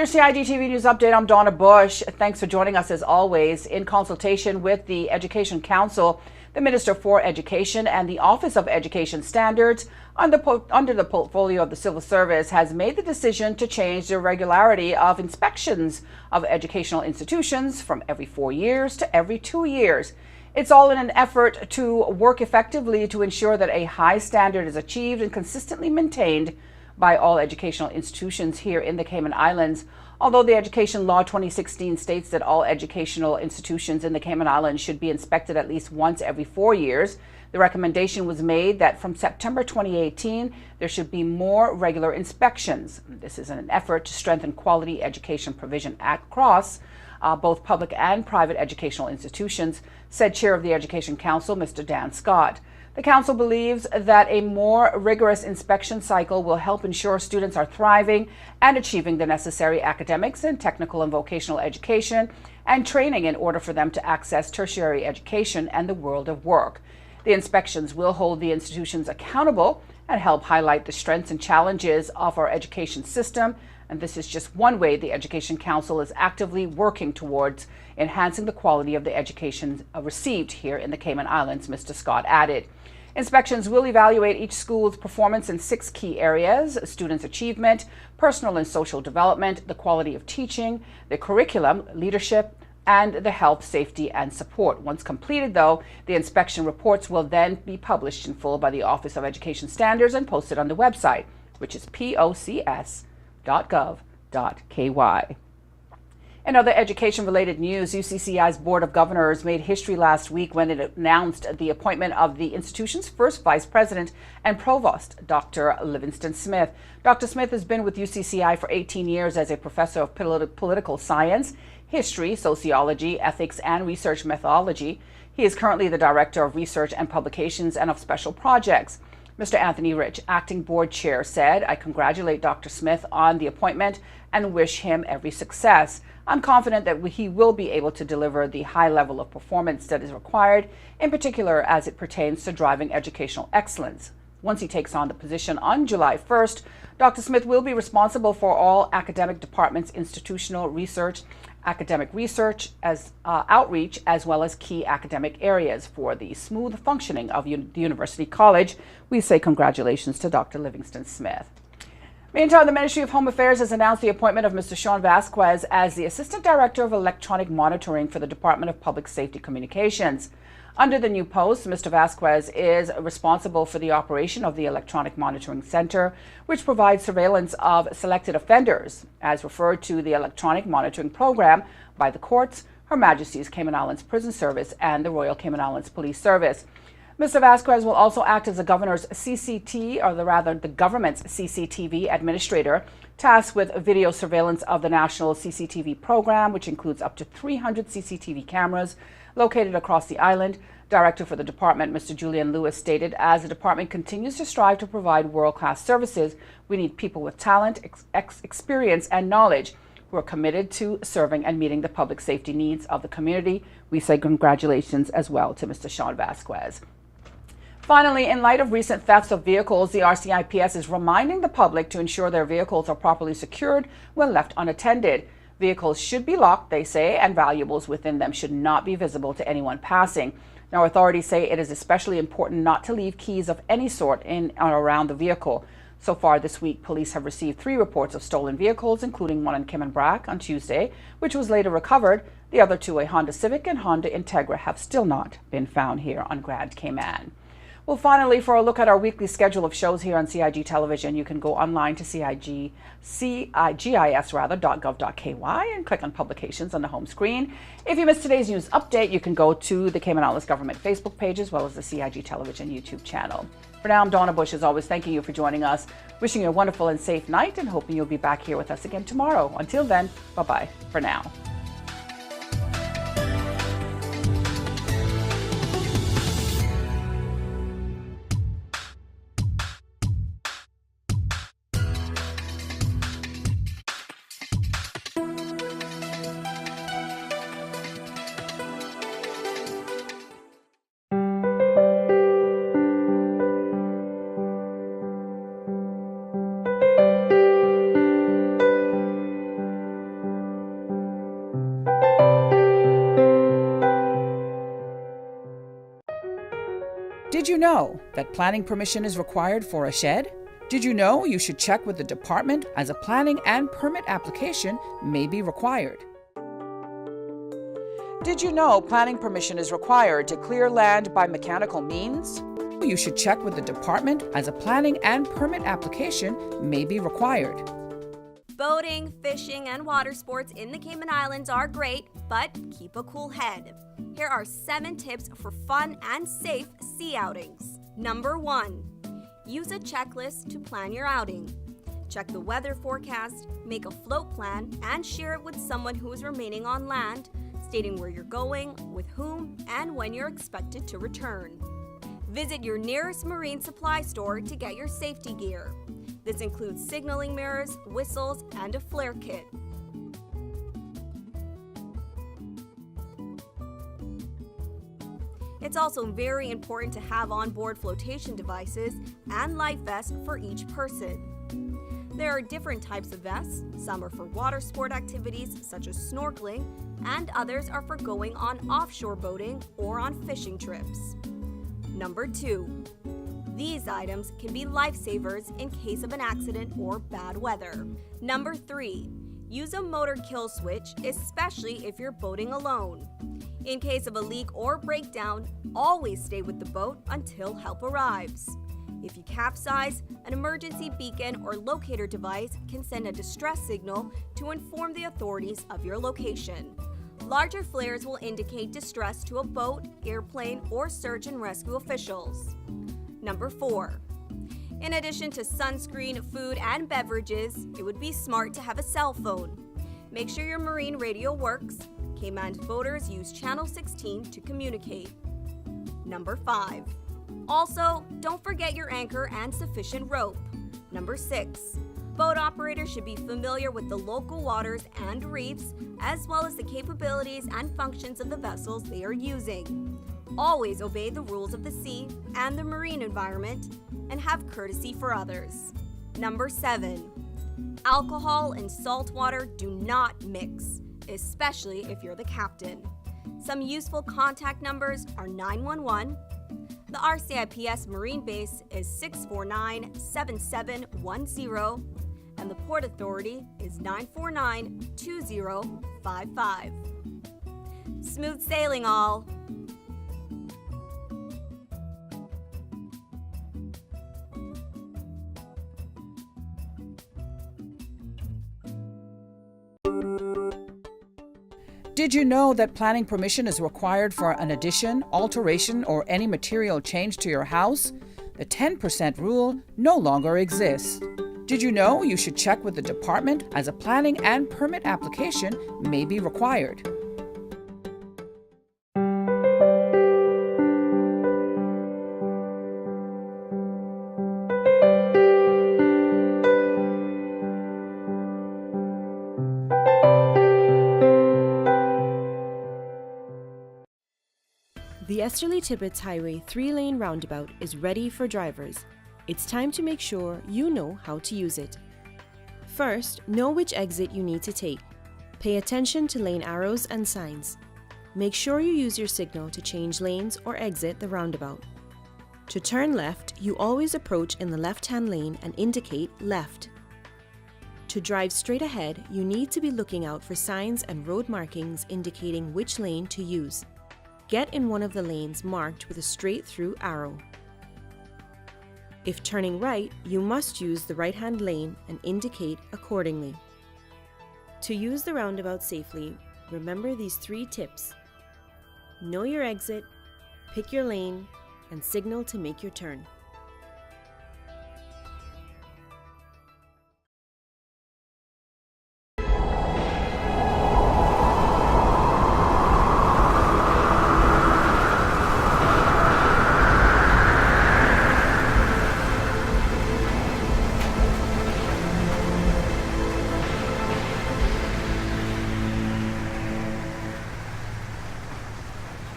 your CIGTV News Update. I'm Donna Bush. Thanks for joining us as always. In consultation with the Education Council, the Minister for Education and the Office of Education Standards under the portfolio of the Civil Service has made the decision to change the regularity of inspections of educational institutions from every 4 years to every 2 years. It's all in an effort to work effectively to ensure that a high standard is achieved and consistently maintained by all educational institutions here in the Cayman Islands. Although the Education Law 2016 states that all educational institutions in the Cayman Islands should be inspected at least once every 4 years, the recommendation was made that from September 2018, there should be more regular inspections. This is in an effort to strengthen quality education provision across both public and private educational institutions, said Chair of the Education Council, Mr. Dan Scott. The Council believes that a more rigorous inspection cycle will help ensure students are thriving and achieving the necessary academics and technical and vocational education and training in order for them to access tertiary education and the world of work. The inspections will hold the institutions accountable and help highlight the strengths and challenges of our education system. And this is just one way the Education Council is actively working towards enhancing the quality of the education received here in the Cayman Islands, Mr. Scott added. Inspections will evaluate each school's performance in 6 key areas: students' achievement, personal and social development, the quality of teaching, the curriculum, leadership, and the health, safety, and support. Once completed, though, the inspection reports will then be published in full by the Office of Education Standards and posted on the website, which is pocs.gov.ky. In other education-related news, UCCI's Board of Governors made history last week when it announced the appointment of the institution's first vice president and provost, Dr. Livingston Smith. Dr. Smith has been with UCCI for 18 years as a professor of political science, history, sociology, ethics, and research methodology. He is currently the Director of Research and Publications and of Special Projects. Mr. Anthony Rich, acting board chair, said, "I congratulate Dr. Smith on the appointment and wish him every success. I'm confident that he will be able to deliver the high level of performance that is required, in particular as it pertains to driving educational excellence." Once he takes on the position on July 1st, Dr. Smith will be responsible for all academic departments, institutional research, academic research, outreach, as well as key academic areas for the smooth functioning of the University College. We say congratulations to Dr. Livingston Smith. Meantime, the Ministry of Home Affairs has announced the appointment of Mr. Sean Vasquez as the Assistant Director of Electronic Monitoring for the Department of Public Safety Communications. Under the new post, Mr. Vasquez is responsible for the operation of the Electronic Monitoring Center, which provides surveillance of selected offenders, as referred to the Electronic Monitoring Program by the courts, Her Majesty's Cayman Islands Prison Service, and the Royal Cayman Islands Police Service. Mr. Vasquez will also act as the government's CCTV administrator, tasked with video surveillance of the national CCTV program, which includes up to 300 CCTV cameras located across the island. Director for the department, Mr. Julian Lewis, stated, "As the department continues to strive to provide world-class services, we need people with talent, experience, and knowledge who are committed to serving and meeting the public safety needs of the community." We say congratulations as well to Mr. Sean Vasquez. Finally, in light of recent thefts of vehicles, the RCIPS is reminding the public to ensure their vehicles are properly secured when left unattended. Vehicles should be locked, they say, and valuables within them should not be visible to anyone passing. Now, authorities say it is especially important not to leave keys of any sort in or around the vehicle. So far this week, police have received 3 reports of stolen vehicles, including one in Cayman Brac on Tuesday, which was later recovered. The other 2, a Honda Civic and Honda Integra, have still not been found here on Grand Cayman. Well, finally, for a look at our weekly schedule of shows here on CIG Television, you can go online to CIGIS.gov.ky and click on Publications on the home screen. If you missed today's news update, you can go to the Cayman Islands Government Facebook page as well as the CIG Television YouTube channel. For now, I'm Donna Bush, as always, thanking you for joining us, wishing you a wonderful and safe night, and hoping you'll be back here with us again tomorrow. Until then, bye-bye for now. Did you know that planning permission is required for a shed? Did you know you should check with the department as a planning and permit application may be required? Did you know planning permission is required to clear land by mechanical means? You should check with the department as a planning and permit application may be required. Boating, fishing, and water sports in the Cayman Islands are great, but keep a cool head. Here are 7 tips for fun and safe sea outings. Number 1. Use a checklist to plan your outing. Check the weather forecast, make a float plan, and share it with someone who is remaining on land, stating where you're going, with whom, and when you're expected to return. Visit your nearest marine supply store to get your safety gear. This includes signaling mirrors, whistles, and a flare kit. It's also very important to have onboard flotation devices and life vests for each person. There are different types of vests. Some are for water sport activities such as snorkeling, and others are for going on offshore boating or on fishing trips. Number 2. These items can be lifesavers in case of an accident or bad weather. Number 3. Use a motor kill switch, especially if you're boating alone. In case of a leak or breakdown, always stay with the boat until help arrives. If you capsize, an emergency beacon or locator device can send a distress signal to inform the authorities of your location. Larger flares will indicate distress to a boat, airplane, or search and rescue officials. Number 4. In addition to sunscreen, food, and beverages, it would be smart to have a cell phone. Make sure your marine radio works. Cayman's boaters use Channel 16 to communicate. Number 5. Also, don't forget your anchor and sufficient rope. Number 6. Boat operators should be familiar with the local waters and reefs, as well as the capabilities and functions of the vessels they are using. Always obey the rules of the sea and the marine environment, and have courtesy for others. Number 7. Alcohol and salt water do not mix, especially if you're the captain. Some useful contact numbers are 911. The RCIPS Marine Base is 649-7710, and the Port Authority is 949-2055. Smooth sailing, all! Did you know that planning permission is required for an addition, alteration, or any material change to your house? The 10% rule no longer exists. Did you know you should check with the department as a planning and permit application may be required? The Esterly-Tibbetts Highway 3-lane roundabout is ready for drivers. It's time to make sure you know how to use it. First, know which exit you need to take. Pay attention to lane arrows and signs. Make sure you use your signal to change lanes or exit the roundabout. To turn left, you always approach in the left-hand lane and indicate left. To drive straight ahead, you need to be looking out for signs and road markings indicating which lane to use. Get in one of the lanes marked with a straight-through arrow. If turning right, you must use the right-hand lane and indicate accordingly. To use the roundabout safely, remember these 3 tips. Know your exit, pick your lane, and signal to make your turn.